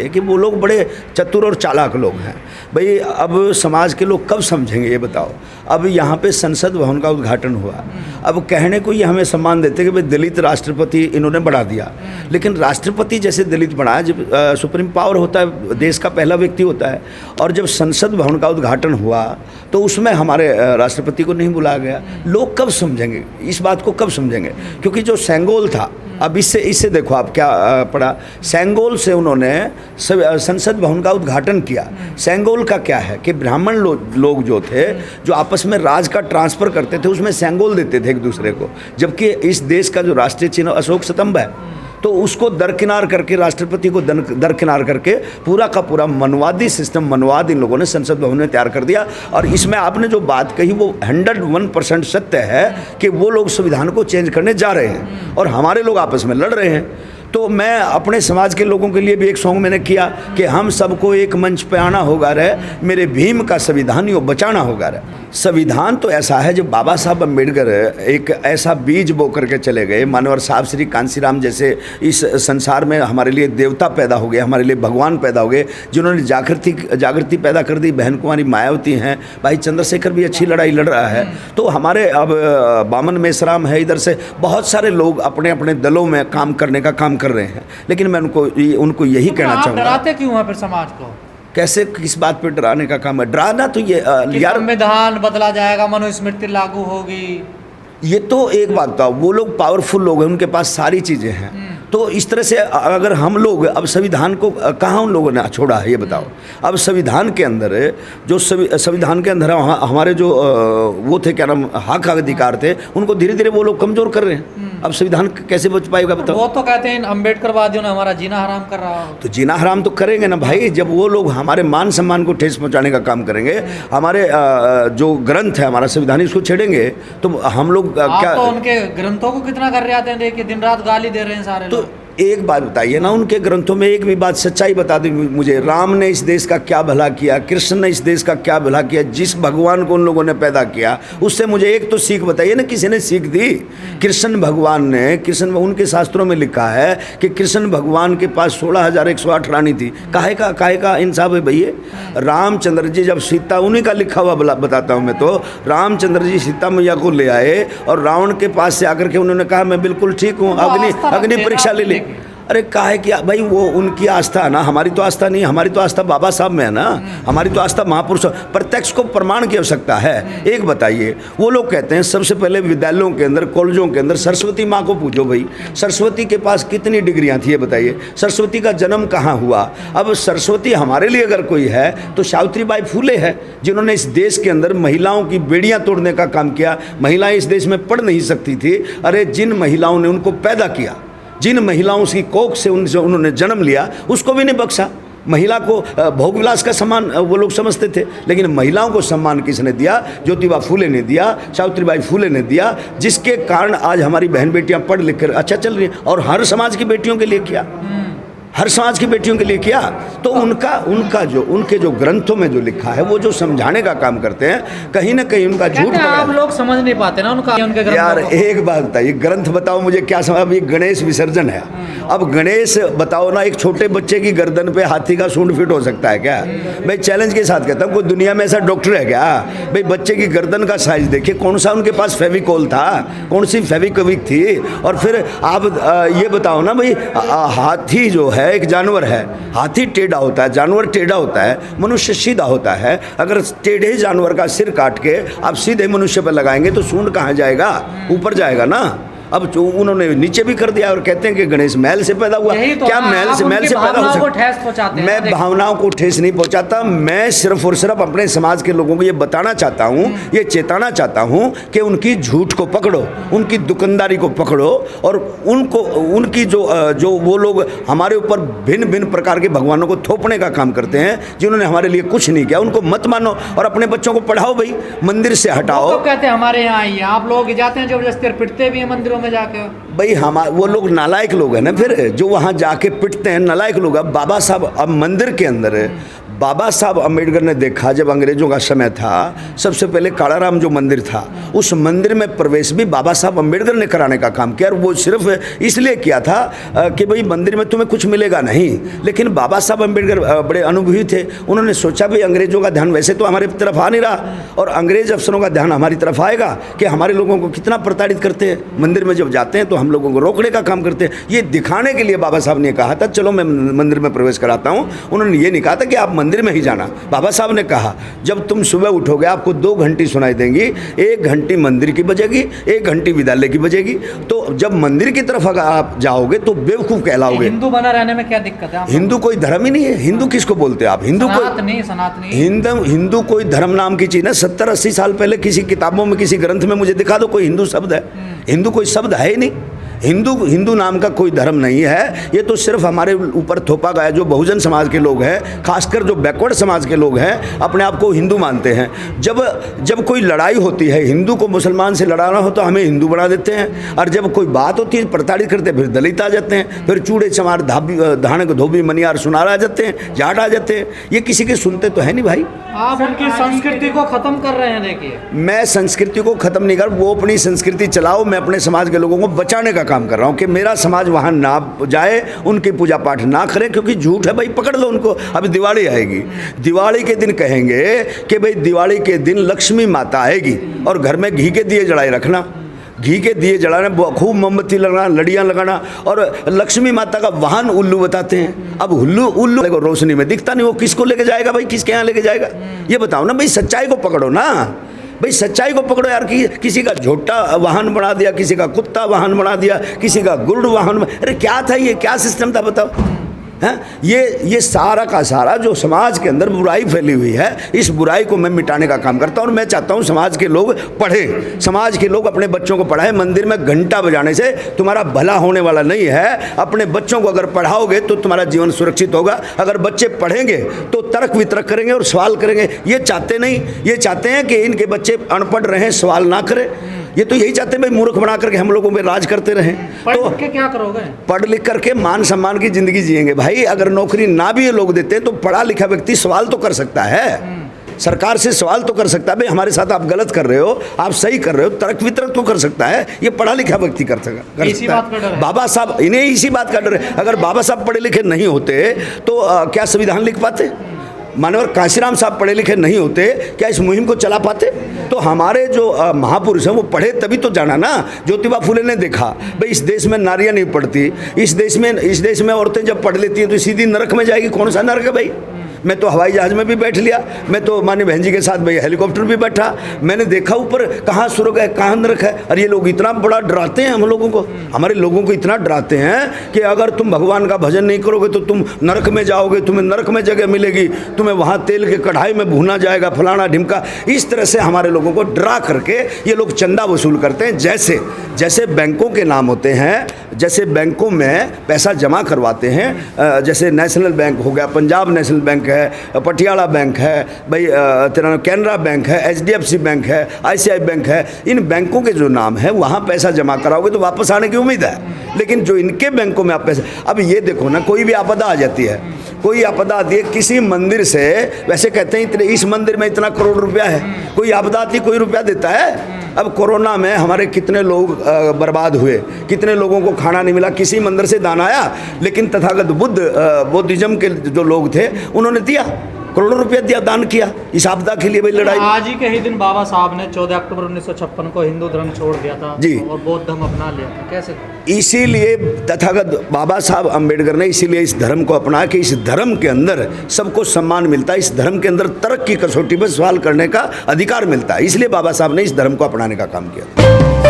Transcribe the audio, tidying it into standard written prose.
है कि वो लोग बड़े चतुर और चालाक लोग हैं। भाई अब समाज के लोग कब समझेंगे ये बताओ। अब यहाँ पे संसद भवन का उद्घाटन हुआ, अब कहने को ये हमें सम्मान देते कि भाई दलित राष्ट्रपति इन्होंने बढ़ा दिया, लेकिन राष्ट्रपति जैसे दलित बढ़ाया, जब सुप्रीम पावर होता है, देश का पहला व्यक्ति होता है, और जब संसद भवन का उद्घाटन हुआ तो उसमें हमारे राष्ट्रपति को नहीं बुलाया गया। लोग कब समझेंगे इस बात को, कब समझेंगे? क्योंकि जो सेंगोल था, अब इससे देखो आप क्या पड़ा, सेंगोल से उन्होंने संसद भवन का उद्घाटन किया। सेंगोल का क्या है कि ब्राह्मण लोग जो थे, जो आपस में राज का ट्रांसफ़र करते थे, उसमें सेंगोल देते थे एक दूसरे को, जबकि इस देश का जो राष्ट्रीय चिन्ह अशोक स्तंभ है, तो उसको दरकिनार करके, राष्ट्रपति को दरकिनार करके पूरा का पूरा मनवादी सिस्टम, मनवाद इन लोगों ने संसद भवन में तैयार कर दिया। और इसमें आपने जो बात कही वो 101% सत्य है कि वो लोग संविधान को चेंज करने जा रहे हैं और हमारे लोग आपस में लड़ रहे हैं। तो मैं अपने समाज के लोगों के लिए भी एक सॉन्ग मैंने किया कि हम सबको एक मंच पे आना होगा रे, मेरे भीम का संविधान यो बचाना होगा रे। संविधान तो ऐसा है, जब बाबा साहब अम्बेडकर एक ऐसा बीज बो करके चले गए, मानवर साहब श्री कांसीराम जैसे इस संसार में हमारे लिए देवता पैदा हो गए, हमारे लिए भगवान पैदा हो गए, जिन्होंने जागृति पैदा कर दी। बहन कुमारी मायावती हैं, भाई चंद्रशेखर भी अच्छी लड़ाई लड़ रहा है। तो हमारे अब बामन मेश्राम है, इधर से बहुत सारे लोग अपने अपने दलों में काम करने का काम कर रहे हैं, लेकिन मैं उनको यही कहना चाहूँगा। डराते क्यों हैं फिर समाज को? कैसे, किस बात पे डराने का काम है? डराना तो ये यार, संविधान बदला जाएगा, मनुस्मृति लागू होगी, ये तो एक बात बताओ, वो लोग पावरफुल लोग हैं, उनके पास सारी चीज़ें हैं। तो इस तरह से अगर हम लोग अब संविधान को कहाँ उन लोगों ने छोड़ा है ये बताओ। अब संविधान के अंदर जो संविधान के अंदर हमारे जो वो थे, क्या नाम, हक अधिकार थे, उनको धीरे धीरे वो लोग कमज़ोर कर रहे हैं। अब संविधान कैसे बच पाएगा बताओ? वो तो कहते हैं अम्बेडकरवादियों ने हमारा जीना हराम कर रहा हो। तो जीना हराम तो करेंगे ना भाई, जब वो लोग हमारे मान सम्मान को ठेस पहुंचाने का काम करेंगे, हमारे जो ग्रंथ है, हमारा संविधान, इसको छेड़ेंगे, तो हम लोग क्या? तो उनके ग्रंथों को कितना कर रहे आते हैं, देखिए दिन रात गाली दे रहे हैं सारे लोग। एक बात बताइए ना, उनके ग्रंथों में एक भी बात सच्चाई बता दी मुझे। राम ने इस देश का क्या भला किया, कृष्ण ने इस देश का क्या भला किया, जिस भगवान को उन लोगों ने पैदा किया, उससे मुझे एक तो सीख बताइए ना, किसी ने सीख दी? कृष्ण भगवान ने, उनके शास्त्रों में लिखा है कि कृष्ण भगवान के पास 16,108 रानी थी। काहे का इंसाफ है भैया? रामचंद्र जी जब सीता, उन्हीं का लिखा हुआ बताता हूँ मैं, तो रामचंद्र जी सीता मैया को ले आए और रावण के पास से आकर के उन्होंने कहा मैं बिल्कुल ठीक हूँ, अग्नि परीक्षा ले ली। अरे काहे कि भाई वो उनकी आस्था है ना, हमारी तो आस्था नहीं, हमारी तो आस्था बाबा साहब में है ना, हमारी तो आस्था महापुरुष। प्रत्यक्ष को प्रमाण की आवश्यकता है। एक बताइए, वो लोग कहते हैं सबसे पहले विद्यालयों के अंदर, कॉलेजों के अंदर सरस्वती माँ को पूछो भाई, सरस्वती के पास कितनी डिग्रियाँ थी ये बताइए, सरस्वती का जन्म कहाँ हुआ? अब सरस्वती हमारे लिए अगर कोई है तो सावित्रीबाई फूले है, जिन्होंने इस देश के अंदर महिलाओं की बेड़ियाँ तोड़ने का काम किया। महिलाएं इस देश में पढ़ नहीं सकती थी, अरे जिन महिलाओं ने उनको पैदा किया, जिन महिलाओं की कोख से उन्होंने जन्म लिया, उसको भी नहीं बख्शा। महिला को भोगविलास का सम्मान वो लोग समझते थे, लेकिन महिलाओं को सम्मान किसने दिया? ज्योतिबा फूले ने दिया, सावित्रीबाई फूले ने दिया, जिसके कारण आज हमारी बहन बेटियां पढ़ लिख कर अच्छा चल रही हैं। और हर समाज की बेटियों के लिए किया, हर समाज की बेटियों के लिए किया। तो उनके जो ग्रंथों में जो लिखा है, वो जो समझाने का काम करते हैं, कहीं ना कहीं उनका झूठ आप लोग समझ नहीं पाते ना उनके ग्रंथों यार को। एक बात बताइए, ग्रंथ बताओ मुझे क्या समझ। अब ये गणेश विसर्जन है, अब गणेश बताओ ना, एक छोटे बच्चे की गर्दन पे हाथी का सूंड फिट हो सकता है क्या? भाई चैलेंज के साथ कहता हूँ, कोई दुनिया में ऐसा डॉक्टर है क्या? भाई बच्चे की गर्दन का साइज देखिए, कौन सा उनके पास फेविकोल था, कौन सी फेविक्विक थी? और फिर आप ये बताओ ना भाई, हाथी जो है एक जानवर है, हाथी टेढ़ा होता है, जानवर टेढ़ा होता है, मनुष्य सीधा होता है। अगर टेढ़े जानवर का सिर काट के आप सीधे मनुष्य पर लगाएंगे तो सूंड कहाँ जाएगा? ऊपर जाएगा ना। अब जो उन्होंने नीचे भी कर दिया और कहते हैं कि गणेश महल से पैदा हुआ। तो क्या महल से पैदा हो सकता है? मैं भावनाओं को ठेस नहीं पहुंचाता, मैं सिर्फ और सिर्फ अपने समाज के लोगों को ये बताना चाहता हूँ, ये चेताना चाहता हूँ कि उनकी झूठ को पकड़ो, उनकी दुकानदारी को पकड़ो, और उनकी जो वो लोग हमारे ऊपर भिन्न भिन्न प्रकार के भगवानों को थोपने का काम करते हैं, जिन्होंने हमारे लिए कुछ नहीं किया, उनको मत मानो और अपने बच्चों को पढ़ाओ भाई, मंदिर से हटाओ। कहते हैं हमारे यहाँ आइए, आप लोग जाते हैं जबरदस्ती, पिटते भी हैं मंदिरों में जाके। भाई हम वो लोग नालायक लोग हैं ना, फिर जो वहाँ जाके पिटते हैं नालायक लोग। अब बाबा साहब, अब मंदिर के अंदर बाबा साहब अम्बेडकर ने देखा, जब अंग्रेजों का समय था, सबसे पहले कालाराम जो मंदिर था, उस मंदिर में प्रवेश भी बाबा साहब अम्बेडकर ने कराने का काम किया। और वो सिर्फ इसलिए किया था कि भाई मंदिर में तुम्हें कुछ मिलेगा नहीं, लेकिन बाबा साहब अम्बेडकर बड़े अनुभवी थे। उन्होंने सोचा भाई अंग्रेजों का ध्यान वैसे तो हमारे तरफ आ नहीं रहा, और अंग्रेज अफसरों का ध्यान हमारी तरफ आएगा कि हमारे लोगों को कितना प्रताड़ित करते हैं, मंदिर में जब जाते हैं तो हम लोगों को रोकने का काम करते हैं। ये दिखाने के लिए बाबा साहब ने कहा था चलो मैं मंदिर में प्रवेश कराता हूँ। उन्होंने ये नहीं कहा था कि आप मंदिर में ही जाना। बाबा साहब ने कहा जब तुम सुबह उठोगे आपको 2 घंटी सुनाई देंगी, 1 घंटी मंदिर की बजेगी, 1 घंटी विद्यालय की बजेगी। तो जब मंदिर की तरफ अगर आप जाओगे तो बेवकूफ़ कहलाओगे। हिंदू बना रहने में क्या दिक्कत है? हिंदू कोई धर्म ही नहीं है। हिंदू किसको बोलते हैं आप? हिंदू सनातनी हिंदू कोई धर्म नाम की चीज़ है। 70-80 साल पहले किसी किताबों में किसी ग्रंथ में मुझे दिखा दो कोई हिंदू शब्द है। हिंदू कोई शब्द है ही नहीं। हिंदू नाम का कोई धर्म नहीं है। ये तो सिर्फ हमारे ऊपर थोपा गया। जो बहुजन समाज के लोग हैं, खासकर जो बैकवर्ड समाज के लोग हैं, अपने आप को हिंदू मानते हैं। जब कोई लड़ाई होती है, हिंदू को मुसलमान से लड़ाना हो तो हमें हिंदू बना देते हैं, और जब कोई बात होती है प्रताड़ित करते हैं फिर दलित आ जाते हैं, फिर चूड़े चमार धानक धोबी मनियार सुनार आ जाते हैं, जाट आ जाते हैं। ये किसी के सुनते तो है नहीं भाई। आप उनकी संस्कृति को खत्म कर रहे हैं। देखिए मैं संस्कृति को खत्म नहीं कर, वो अपनी संस्कृति चलाओ, मैं अपने समाज के लोगों को बचाने का काम कर रहा हूँ कि मेरा समाज वहाँ ना जाए, उनकी पूजा पाठ ना करे, क्योंकि झूठ है भाई, पकड़ लो उनको। अभी दिवाली आएगी, दिवाली के दिन कहेंगे कि भाई दिवाली के दिन लक्ष्मी माता आएगी और घर में घी के दिए जलाए रखना, घी के दिए जलाना, खूब मोमबत्ती लगाना, लड़ियाँ लगाना, और लक्ष्मी माता का वाहन उल्लू बताते हैं। अब उल्लू देखो रोशनी में दिखता नहीं, वो किसको लेके जाएगा भाई, किसके यहाँ लेके जाएगा? ये बताओ ना भाई, सच्चाई को पकड़ो ना भाई, सच्चाई को पकड़ो यार। किसी का झोटा वाहन बना दिया, किसी का कुत्ता वाहन बना दिया, किसी का गुड़ वाहन। अरे क्या था ये, क्या सिस्टम था बताओ? हैं ये सारा का सारा जो समाज के अंदर बुराई फैली हुई है, इस बुराई को मैं मिटाने का काम करता हूँ। और मैं चाहता हूँ समाज के लोग पढ़ें, समाज के लोग अपने बच्चों को पढ़ाएं। मंदिर में घंटा बजाने से तुम्हारा भला होने वाला नहीं है। अपने बच्चों को अगर पढ़ाओगे तो तुम्हारा जीवन सुरक्षित होगा। अगर बच्चे पढ़ेंगे तो तर्क वितर्क करेंगे और सवाल करेंगे। ये चाहते नहीं, ये चाहते हैं कि इनके बच्चे अनपढ़ रहें, सवाल ना करें। ये तो यही चाहते हैं भाई, मूर्ख बना करके हम लोगों पे राज करते रहें। तो के क्या करोगे? पढ़ लिख करके मान सम्मान की जिंदगी जिएंगे भाई। अगर नौकरी ना भी ये लोग देते हैं तो पढ़ा लिखा व्यक्ति सवाल तो कर सकता है, सरकार से सवाल तो कर सकता है, भाई हमारे साथ आप गलत कर रहे हो, आप सही कर रहे हो, तर्क वितर्क तो कर सकता है। ये पढ़ा लिखा व्यक्ति कर सकता है। बाबा साहब, इन्हें इसी बात का डर है। अगर बाबा साहब पढ़े लिखे नहीं होते तो क्या संविधान लिख पाते? मानवर कांशीराम साहब पढ़े लिखे नहीं होते, क्या इस मुहिम को चला पाते? तो हमारे जो महापुरुष हैं वो पढ़े तभी तो जाना ना। ज्योतिबा फुले ने देखा भाई इस देश में नारियां नहीं पढ़ती, इस देश में औरतें जब पढ़ लेती हैं तो सीधी नरक में जाएगी। कौन सा नरक है भाई? मैं तो हवाई जहाज़ में भी बैठ लिया, मैं तो मानी बहन जी के साथ भाई हेलीकॉप्टर भी बैठा, मैंने देखा ऊपर कहाँ स्वर्ग है कहाँ नरक है। और ये लोग इतना बड़ा डराते हैं हम लोगों को, हमारे लोगों को इतना डराते हैं कि अगर तुम भगवान का भजन नहीं करोगे तो तुम नरक में जाओगे, तुम्हें नरक में जगह मिलेगी, तुम्हें वहाँ तेल के कढ़ाई में भूना जाएगा, फलाना ढिमका। इस तरह से हमारे लोगों को डरा करके ये लोग चंदा वसूल करते हैं। जैसे बैंकों के नाम होते हैं, जैसे बैंकों में पैसा जमा करवाते हैं, जैसे नेशनल बैंक हो गया, पंजाब नेशनल बैंक है, पटियाला बैंक है, भाई तेरा कैनरा बैंक है, HDFC बैंक है, ICICI बैंक है। इन बैंकों के जो नाम है वहाँ पैसा जमा कराओगे तो वापस आने की उम्मीद है। लेकिन जो इनके बैंकों में आप पैसा, अब ये देखो ना, कोई भी आपदा आ जाती है, कोई आपदा आती है किसी मंदिर से, वैसे कहते हैं इस मंदिर में इतना करोड़ रुपया है, कोई आपदा आती कोई रुपया देता है? अब कोरोना में हमारे कितने लोग बर्बाद हुए, कितने लोगों को खाना नहीं मिला, किसी मंदिर से दान आया? लेकिन तथागत बुद्धिज्म के जो लोग थे उन्होंने दिया, करोड़ों रुपया दिया, दान किया इस आपदा के लिए भाई लड़ाई। आज ही के ही दिन बाबा साहब ने 14 अक्टूबर 1956 को हिंदू धर्म छोड़ दिया था जी, और बौद्ध धर्म अपना लिया था। कैसे? इसीलिए तथागत बाबा साहब अम्बेडकर ने इसीलिए इस धर्म को अपनाया कि इस धर्म के अंदर सबको सम्मान मिलता है, इस धर्म के अंदर तर्क की कसौटी पर सवाल करने का अधिकार मिलता है। इसलिए बाबा साहब ने इस धर्म को अपनाने का काम किया।